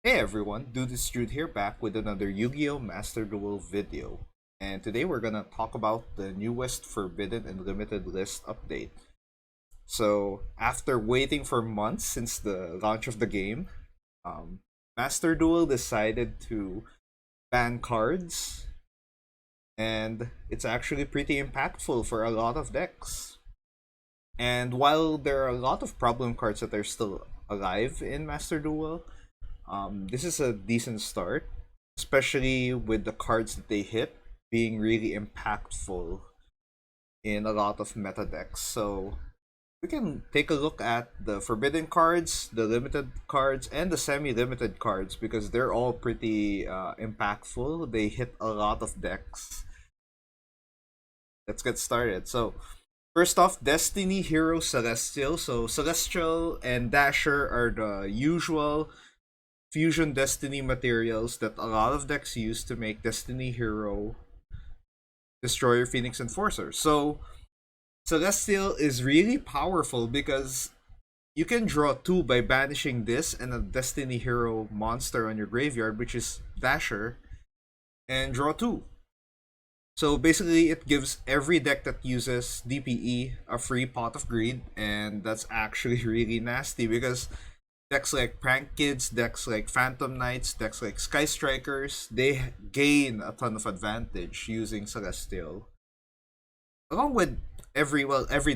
Hey everyone, Dude is Jude here back with another Yu-Gi-Oh! Master Duel video. And today we're gonna talk about the newest Forbidden and Limited List update. So, after waiting for months since the launch of the game, um, Master Duel decided to ban cards, and it's actually pretty impactful for a lot of decks. And while there are a lot of problem cards that are still alive in Master Duel, this is a decent start, especially with the cards that they hit being really impactful in a lot of meta decks. So we can take a look at the forbidden cards, the limited cards, and the semi-limited cards because they're all pretty impactful. They hit a lot of decks. Let's get started. So first off, Destiny Hero Celestial. So Celestial and Dasher are the usual fusion Destiny materials that a lot of decks use to make Destiny Hero Destroyer Phoenix Enforcer. So Celestial is really powerful because you can draw two by banishing this and a Destiny Hero monster on your graveyard, which is Dasher, and draw two. So basically, it gives every deck that uses DPE a free pot of greed, and that's actually really nasty because decks like Prank Kids, decks like Phantom Knights, decks like Sky Strikers, they gain a ton of advantage using Celestial. Along with every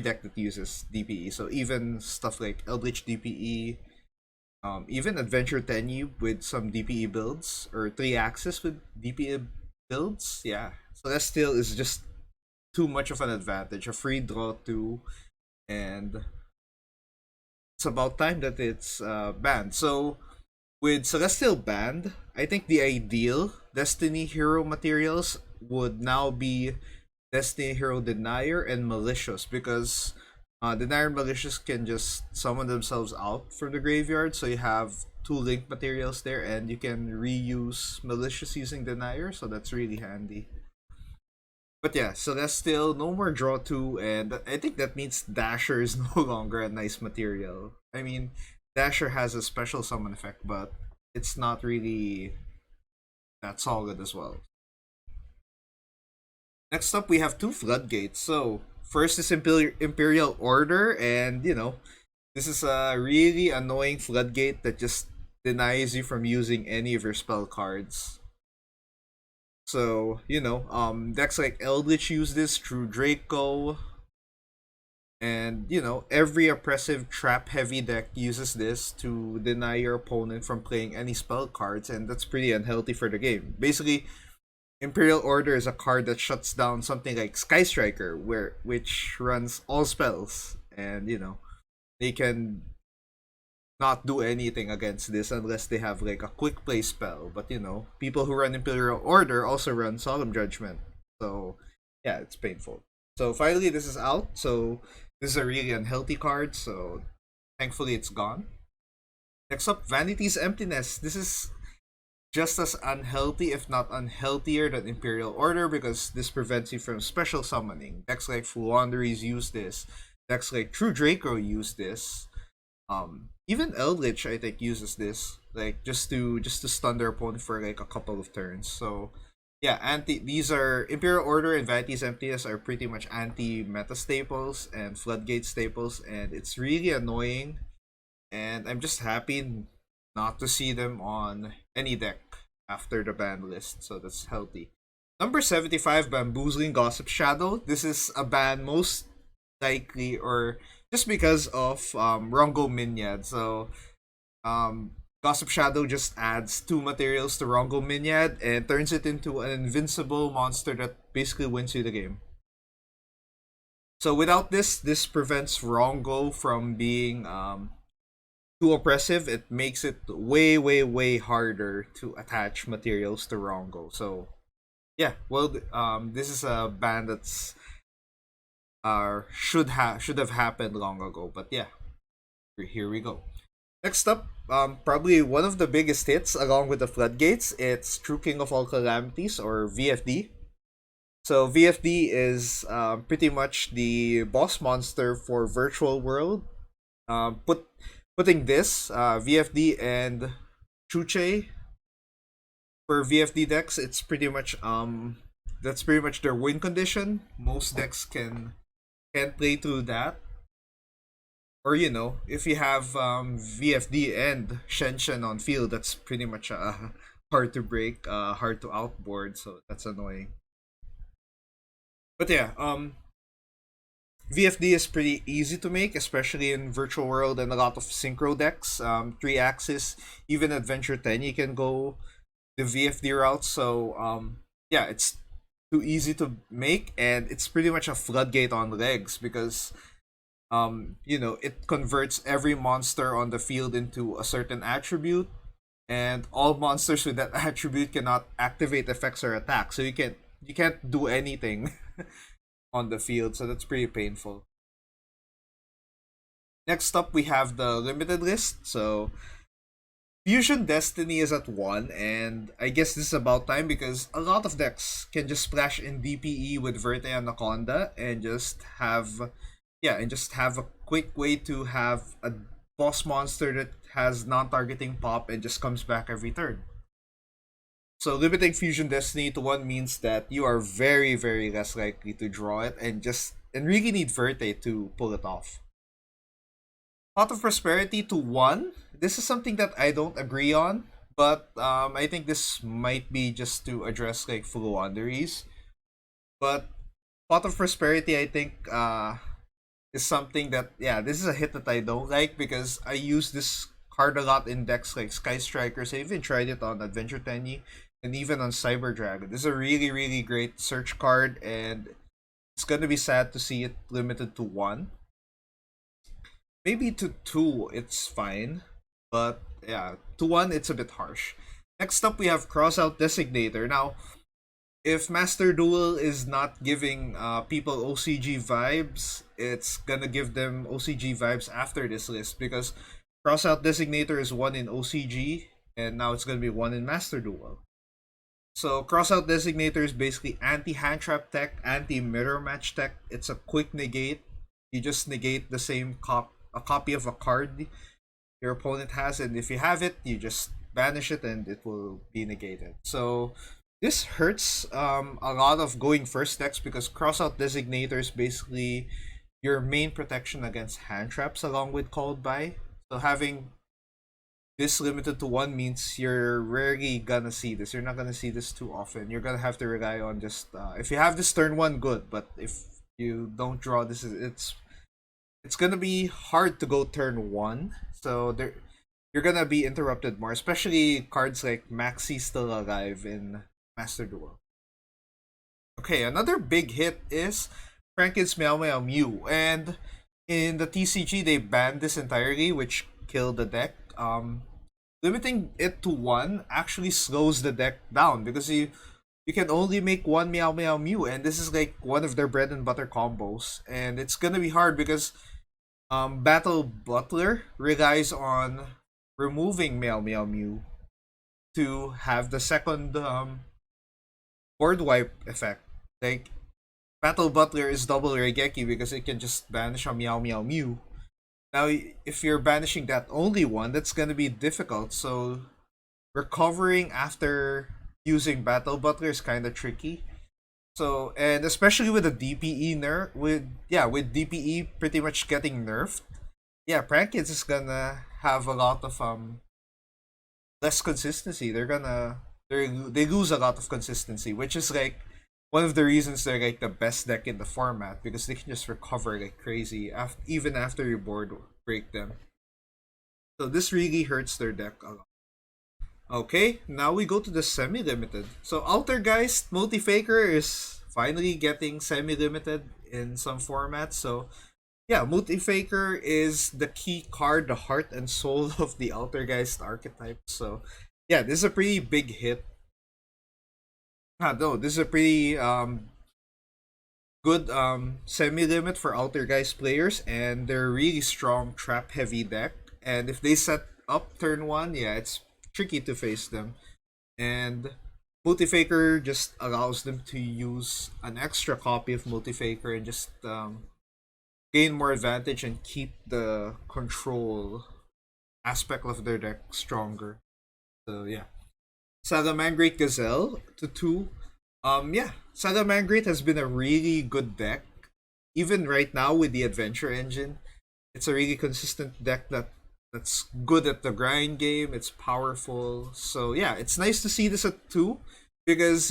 deck that uses DPE. So even stuff like Eldritch DPE, even Adventure Tenyu with some DPE builds, or 3 Axis with DPE builds, yeah. Celestial is just too much of an advantage. A free draw 2, and it's about time that it's banned. So with Celestial banned, I think the ideal Destiny Hero materials would now be Destiny Hero Denier and Malicious because Denier and Malicious can just summon themselves out from the graveyard, so you have two link materials there and you can reuse Malicious using Denier, so that's really handy. But yeah, Celestial, no more draw 2, and I think that means Dasher is no longer a nice material. I mean, Dasher has a special summon effect, but it's not really that solid as well. Next up, we have two Floodgates. So, first is Imperial Order, and this is a really annoying Floodgate that just denies you from using any of your spell cards. So, decks like Eldritch use this, True Draco, and every oppressive trap heavy deck uses this to deny your opponent from playing any spell cards, and that's pretty unhealthy for the game. Basically, Imperial Order is a card that shuts down something like Sky Striker, which runs all spells, and they can not do anything against this unless they have like a quick play spell. But people who run Imperial Order also run Solemn Judgment, so yeah, it's painful. So finally, this is out. So this is a really unhealthy card. So thankfully, it's gone. Next up, Vanity's Emptiness. This is just as unhealthy, if not unhealthier, than Imperial Order because this prevents you from special summoning. Decks like Wanderers use this. Decks like True Draco use this. Even Eldritch I think uses this, like just to stun their opponent for like a couple of turns. So yeah, these are Imperial Order and Vanity's Emptiness are pretty much anti meta staples and Floodgate staples, and it's really annoying. And I'm just happy not to see them on any deck after the ban list, so that's healthy. Number 75, Bamboozling Gossip Shadow. This is a ban most likely, or just because of Rongo Minyad. So, Gossip Shadow just adds two materials to Rongo Minyad and turns it into an invincible monster that basically wins you the game. So without this prevents Rongo from being too oppressive. It makes it way, way, way harder to attach materials to Rongo. So yeah, well, this is a ban that's should have happened long ago. But yeah, here we go. Next up, probably one of the biggest hits along with the Floodgates. It's True King of All Calamities, or VFD. So VFD is pretty much the boss monster for Virtual World. Putting this VFD and Chuche for VFD decks, it's pretty much that's pretty much their win condition. Most decks can play through that. Or if you have VFD and Shenshen on field, that's pretty much hard to break, hard to outboard, so that's annoying. But yeah, VFD is pretty easy to make, especially in Virtual World and a lot of synchro decks. 3 axis, even Adventure 10, you can go the VFD route. So yeah, it's too easy to make, and it's pretty much a floodgate on legs because it converts every monster on the field into a certain attribute, and all monsters with that attribute cannot activate effects or attack. So you can't do anything on the field. So that's pretty painful. Next up, we have the limited list. So Fusion Destiny is at 1, and I guess this is about time because a lot of decks can just splash in DPE with Verte Anaconda and just have a quick way to have a boss monster that has non-targeting pop and just comes back every turn. So limiting Fusion Destiny to 1 means that you are very, very less likely to draw it and really need Verte to pull it off. Pot of Prosperity to 1. This is something that I don't agree on, but I think this might be just to address like full wanderies. But Pot of Prosperity, I think, is something that, yeah, this is a hit that I don't like because I use this card a lot in decks like Sky Strikers. I even tried it on Adventure Tenny and even on Cyber Dragon. This is a really, really great search card, and it's gonna be sad to see it limited to 1. Maybe to 2, it's fine. But yeah, to 1, it's a bit harsh. Next up, we have Crossout Designator. Now, if Master Duel is not giving people OCG vibes, it's gonna give them OCG vibes after this list because Crossout Designator is 1 in OCG, and now it's gonna be 1 in Master Duel. So Crossout Designator is basically anti-hand trap tech, anti-mirror match tech. It's a quick negate. You just negate the same a copy of a card your opponent has, and if you have it, you just banish it and it will be negated. So this hurts a lot of going first decks because Crossout Designator is basically your main protection against hand traps along with Called By. So having this limited to 1 means you're rarely gonna see this. You're not gonna see this too often. You're gonna have to rely on just if you have this turn 1, good, but if you don't draw this, it's gonna be hard to go turn 1. So you're gonna be interrupted more, especially cards like Maxi Still Alive in Master Duel. Okay, another big hit is Franken's Meow Meow Mew, and in the TCG they banned this entirely, which killed the deck. Limiting it to 1 actually slows the deck down because you can only make 1 Meow Meow Mew, and this is like one of their bread and butter combos, and it's gonna be hard because Battle Butler relies on removing Meow Meow Mew to have the second board wipe effect. Like, Battle Butler is double Regeki because it can just banish a Meow Meow Mew. Now, if you're banishing that only one, that's gonna be difficult. So, recovering after using Battle Butler is kind of tricky. So, and especially with the DPE with DPE pretty much getting nerfed, yeah, Prankins is gonna have a lot of less consistency. They lose a lot of consistency, which is like one of the reasons they're like the best deck in the format because they can just recover like crazy even after you board break them. So this really hurts their deck a lot. Okay, now we go to the semi-limited. So Altergeist Multi-Faker is finally getting semi-limited in some formats. So yeah, Multi-Faker is the key card, the heart and soul of the Altergeist archetype. So yeah, this is a pretty big hit. No, this is a pretty good semi-limit for Altergeist players, and they're really strong trap heavy deck. And if they set up turn 1, yeah, it's tricky to face them. And Multifaker just allows them to use an extra copy of Multifaker and just gain more advantage and keep the control aspect of their deck stronger. So yeah. Salamangrate Gazelle to 2. Yeah, Salamangrate has been a really good deck. Even right now with the adventure engine, it's a really consistent deck that's good at the grind game. It's powerful. So yeah, it's nice to see this at 2 because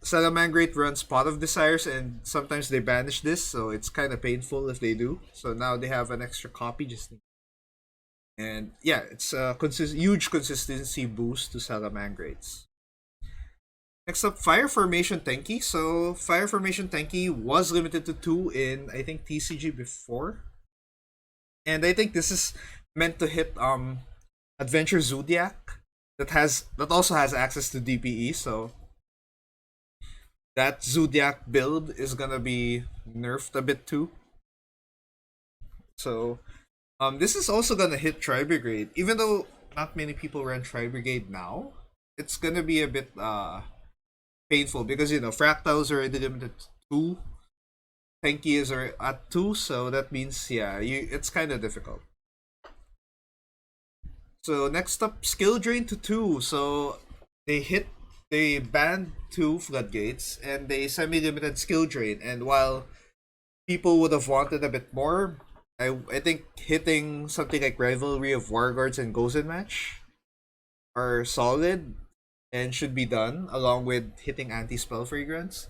Salamangrate runs Pot of Desires and sometimes they banish this, so it's kind of painful if they do. So now they have an extra copy just and yeah, it's a huge consistency boost to Salamangrates. Next up, Fire Formation Tenki. So Fire Formation Tenki was limited to 2 in I think TCG before. And I think this is meant to hit Adventure Zodiac that also has access to DPE, so that Zodiac build is gonna be nerfed a bit too. So this is also gonna hit Tri Brigade. Even though not many people run Tri Brigade now, it's gonna be a bit painful because Fractals are already limited to 2. Tenki is at 2, so that means it's kinda difficult. So next up, Skill Drain to 2. So they banned 2 Floodgates and they semi-limited Skill Drain. And while people would have wanted a bit more, I think hitting something like Rivalry of Warguards and Gozen Match are solid and should be done along with hitting Anti-Spell Fragrance.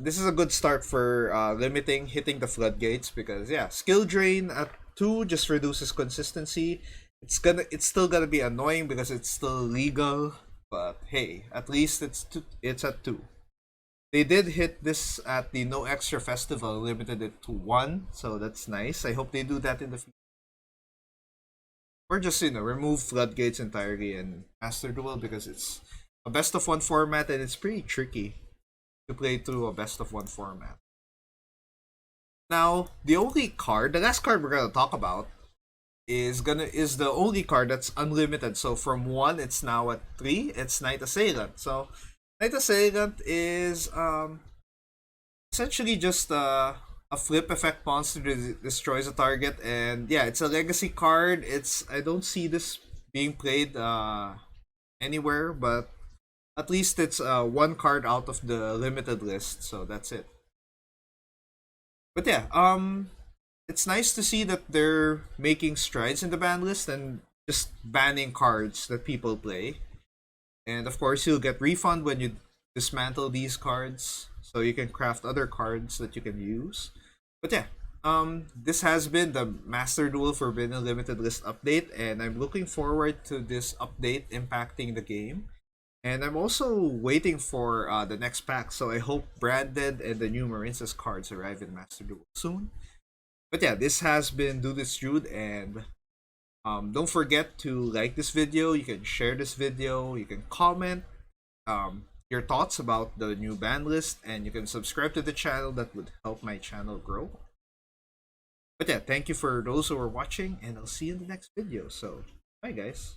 This is a good start for hitting the Floodgates because Skill Drain at 2 just reduces consistency. It's still gonna be annoying because it's still legal, but hey, at least it's at 2. They did hit this at the No Extra Festival, limited it to 1, so that's nice. I hope they do that in the future. Or just remove Floodgates entirely in Master Duel because it's a best of 1 format and it's pretty tricky to play through a best of 1 format. Now, the last card we're gonna talk about is the only card that's unlimited. So from 1 it's now at 3. It's Night Assailant. So Night Assailant is essentially just a flip effect monster that destroys a target, and it's a legacy card. I don't see this being played anywhere, but at least it's 1 card out of the limited list, so that's it. But it's nice to see that they're making strides in the ban list and just banning cards that people play. And of course, you'll get refund when you dismantle these cards, so you can craft other cards that you can use. But this has been the Master Duel Forbidden Limited List update, and I'm looking forward to this update impacting the game. And I'm also waiting for the next pack, so I hope Branded and the new Marinsas cards arrive in Master Duel soon. But this has been Do This Jude, and don't forget to like this video. You can share this video. You can comment your thoughts about the new ban list, and you can subscribe to the channel. That would help my channel grow. But thank you for those who are watching, and I'll see you in the next video. So, bye guys.